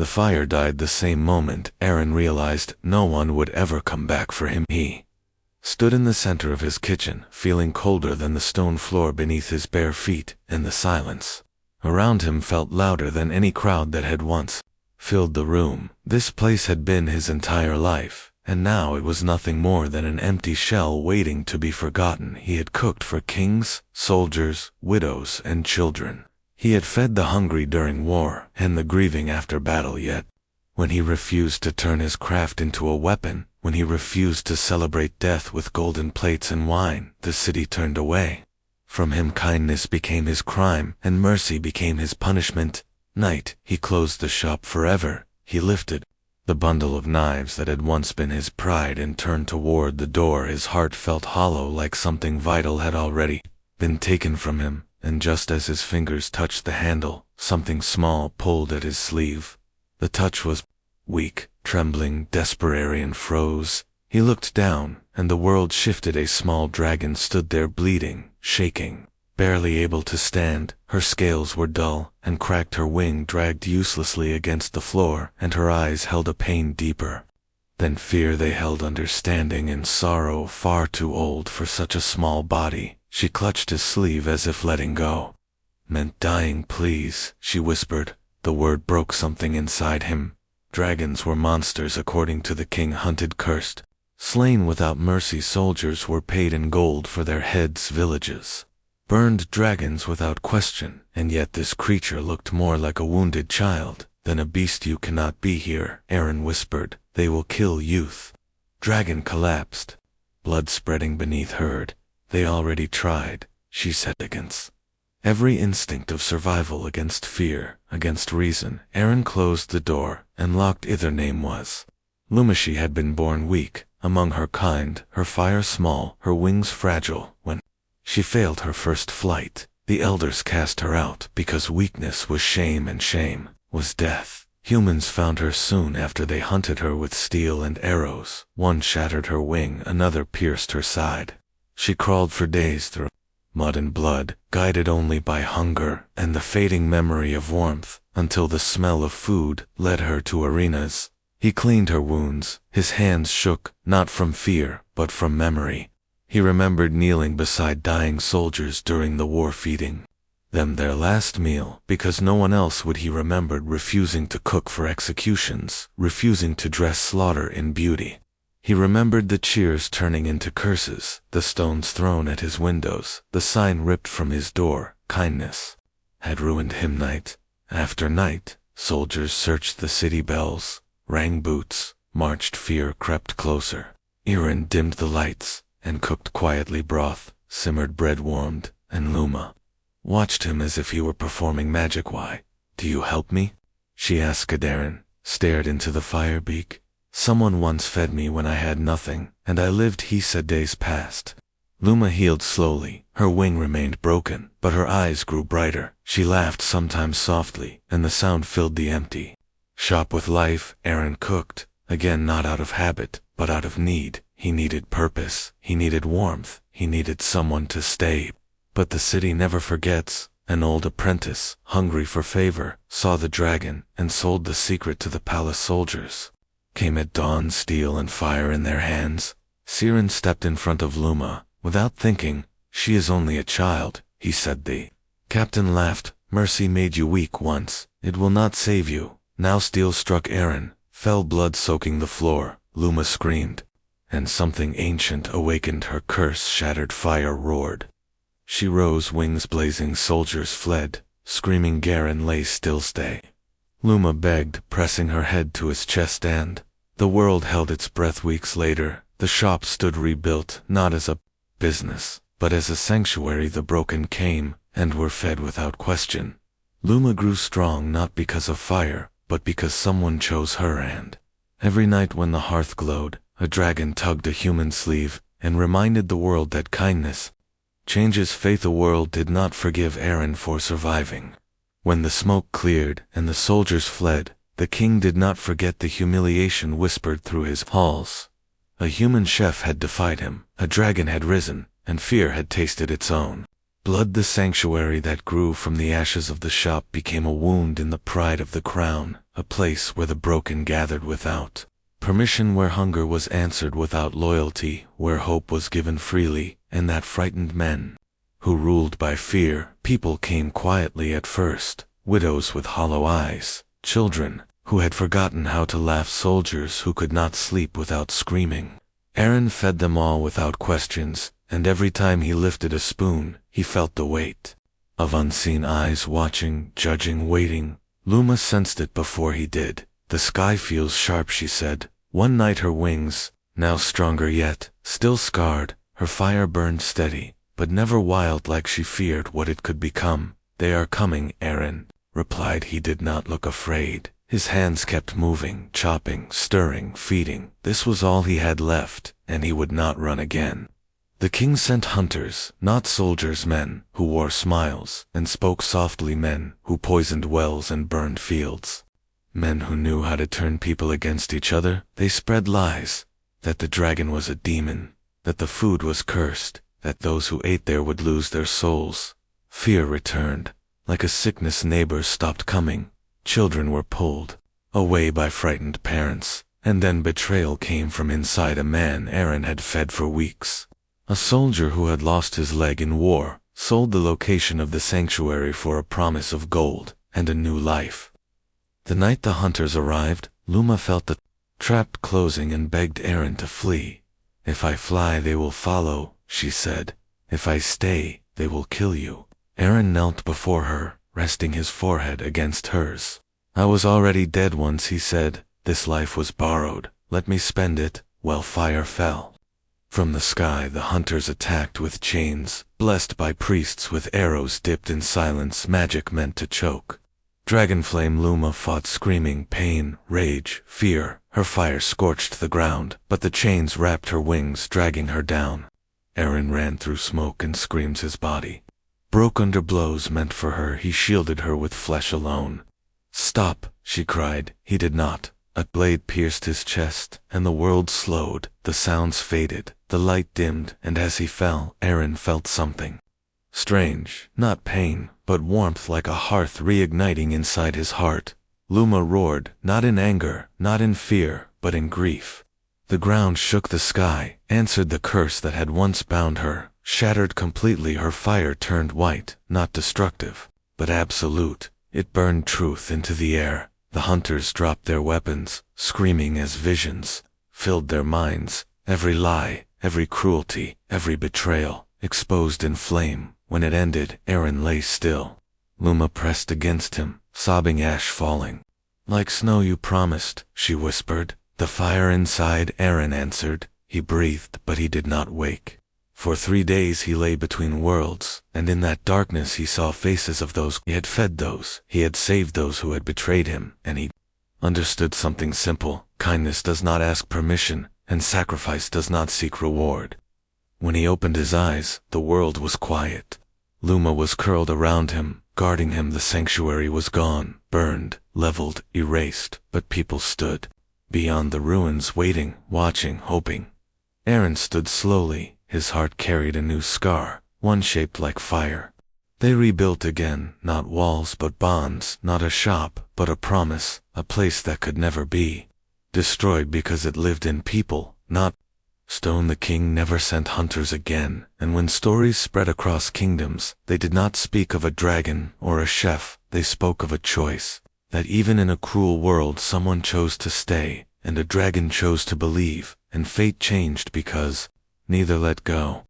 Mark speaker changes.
Speaker 1: The fire died the same moment Aaron realized no one would ever come back for him. He stood in the center of his kitchen, feeling colder than the stone floor beneath his bare feet, and the silence around him felt louder than any crowd that had once filled the room. This place had been his entire life, and now it was nothing more than an empty shell waiting to be forgotten. He had cooked for kings, soldiers, widows, and children. He had fed the hungry during war and the grieving after battle, yet when he refused to turn his craft into a weapon, when he refused to celebrate death with golden plates and wine, the city turned away from him. Kindness became his crime, and mercy became his punishment. Night, he closed the shop forever. He lifted the bundle of knives that had once been his pride and turned toward the door. His heart felt hollow, like something vital had already been taken from him, and just as his fingers touched the handle, something small pulled at his sleeve. The touch was weak, trembling, desperate. Aaron froze. He looked down, and the world shifted. A small dragon stood there, bleeding, shaking, barely able to stand. Her scales were dull and cracked, her wing dragged uselessly against the floor, and her eyes held a pain deeper than fear. They held understanding and sorrow, far too old for such a small body. She clutched his sleeve as if letting go meant dying. Please, she whispered. The word broke something inside him. Dragons were monsters according to the king, hunted, cursed, slain without mercy. Soldiers were paid in gold for their heads. Villages burned dragons without question, and yet this creature looked more like a wounded child than a beast. You cannot be here, Aaron whispered. They will kill youth. Dragon collapsed, blood spreading beneath her. They already tried, she said, against every instinct of survival, against fear, against reason. Aaron closed the door and locked it. Their name was Luma. She had been born weak among her kind, her fire small, her wings fragile. When she failed her first flight, the elders cast her out because weakness was shame and shame was death. Humans found her soon after. They hunted her with steel and arrows. One shattered her wing, another pierced her side. She crawled for days through mud and blood, guided only by hunger and the fading memory of warmth, until the smell of food led her to arenas. He cleaned her wounds. His hands shook, not from fear, but from memory. He remembered kneeling beside dying soldiers during the war, feeding them their last meal, because no one else would. He remembered refusing to cook for executions, refusing to dress slaughter in beauty. He remembered the cheers turning into curses, the stones thrown at his windows, the sign ripped from his door. Kindness had ruined him. Night after night, soldiers searched the city. Bells rang, boots marched, fear crept closer. Aaron dimmed the lights and cooked quietly. Broth simmered, bread warmed, and Luma watched him as if he were performing magic. Why do you help me? She asked. Aaron stared into the fire. Beak. Someone once fed me when I had nothing, and I lived, he said. Days passed. Luma healed slowly. Her wing remained broken, but her eyes grew brighter. She laughed, sometimes softly, and the sound filled the empty shop with life. Aaron cooked, again, not out of habit, but out of need. He needed purpose. He needed warmth. He needed someone to stay. But the city never forgets. An old apprentice, hungry for favor, saw the dragon and sold the secret to the palace. Soldiers came at dawn, steel and fire in their hands. Siren stepped in front of Luma. Without thinking, she is only a child, he said. The captain laughed. Mercy made you weak once. It will not save you. Now steel struck Aaron, fell, blood soaking the floor. Luma screamed, and something ancient awakened her. Curse shattered, fire roared. She rose, wings blazing. Soldiers fled, screaming. Aaron lay still. Stay, Luma begged, pressing her head to his chest, and the world held its breath. Weeks later, the shop stood rebuilt, not as a business, but as a sanctuary. The broken came and were fed without question. Luma grew strong, not because of fire, but because someone chose her. And every night when the hearth glowed, a dragon tugged a human sleeve and reminded the world that kindness changes faith. The world did not forgive Aaron for surviving. When the smoke cleared and the soldiers fled, the king did not forget the humiliation whispered through his halls. A human chef had defied him, a dragon had risen, and fear had tasted its own blood. The sanctuary that grew from the ashes of the shop became a wound in the pride of the crown. a place where the broken gathered without permission, where hunger was answered without loyalty, where hope was given freely, and that frightened men who ruled by fear. People came quietly at first, widows with hollow eyes, children who had forgotten how to laugh, soldiers who could not sleep without screaming. Aaron fed them all without questions, and every time he lifted a spoon, he felt the weight of unseen eyes watching, judging, waiting. Luma sensed it before he did. "The sky feels sharp," she said. One night her wings, now stronger yet, still scarred, her fire burned steady, but never wild like she feared what it could become. "They are coming," Aaron replied. He did not look afraid. His hands kept moving, chopping, stirring, feeding. This was all he had left, and he would not run again. The king sent hunters, not soldiers, men who wore smiles and spoke softly, men who poisoned wells and burned fields, men who knew how to turn people against each other. They spread lies, that the dragon was a demon, that the food was cursed, that those who ate there would lose their souls. Fear returned. Like a sickness, neighbors stopped coming. Children were pulled away by frightened parents, and then betrayal came from inside a man Aaron had fed for weeks. A soldier who had lost his leg in war, sold the location of the sanctuary for a promise of gold and a new life. The night the hunters arrived, Luma felt the trap closing and begged Aaron to flee. "If I fly, they will follow," she said. "If I stay, they will kill you." Aaron knelt before her, resting his forehead against hers. "I was already dead once," he said. "This life was borrowed. Let me spend it." Well, fire fell from the sky. The hunters attacked with chains, blessed by priests with arrows dipped in silence, magic meant to choke. Dragonflame Luma fought, screaming pain, rage, fear. Her fire scorched the ground, but the chains wrapped her wings, dragging her down. Aaron ran through smoke and screams, his body broke under blows meant for her. He shielded her with flesh alone. "Stop," she cried. He did not. A blade pierced his chest, and the world slowed. The sounds faded, the light dimmed, and as he fell, Aaron felt something strange, not pain, but warmth, like a hearth reigniting inside his heart. Luma roared, not in anger, not in fear, but in grief. The ground shook, the sky answered the curse that had once bound her. Shattered completely, her fire turned white, not destructive, but absolute. It burned truth into the air. The hunters dropped their weapons, screaming as visions filled their minds. Every lie, every cruelty, every betrayal, exposed in flame. When it ended, Aaron lay still. Luma pressed against him, sobbing, ash falling. "Like snow you promised," she whispered. "The fire inside," Aaron answered. He breathed, but he did not wake. For 3 days he lay between worlds, and in that darkness he saw faces of those he had fed, those he had saved, those who had betrayed him, and he understood something simple. Kindness does not ask permission, and sacrifice does not seek reward. When he opened his eyes, the world was quiet. Luma was curled around him, guarding him. The sanctuary was gone, burned, leveled, erased, but people stood beyond the ruins, waiting, watching, hoping. Aaron stood slowly. His heart carried a new scar, one shaped like fire. They rebuilt again, not walls but bonds, not a shop but a promise, a place that could never be destroyed because it lived in people, not stone. The king never sent hunters again, and when stories spread across kingdoms, they did not speak of a dragon or a chef, they spoke of a choice. That even in a cruel world someone chose to stay, and a dragon chose to believe, and fate changed because neither let go.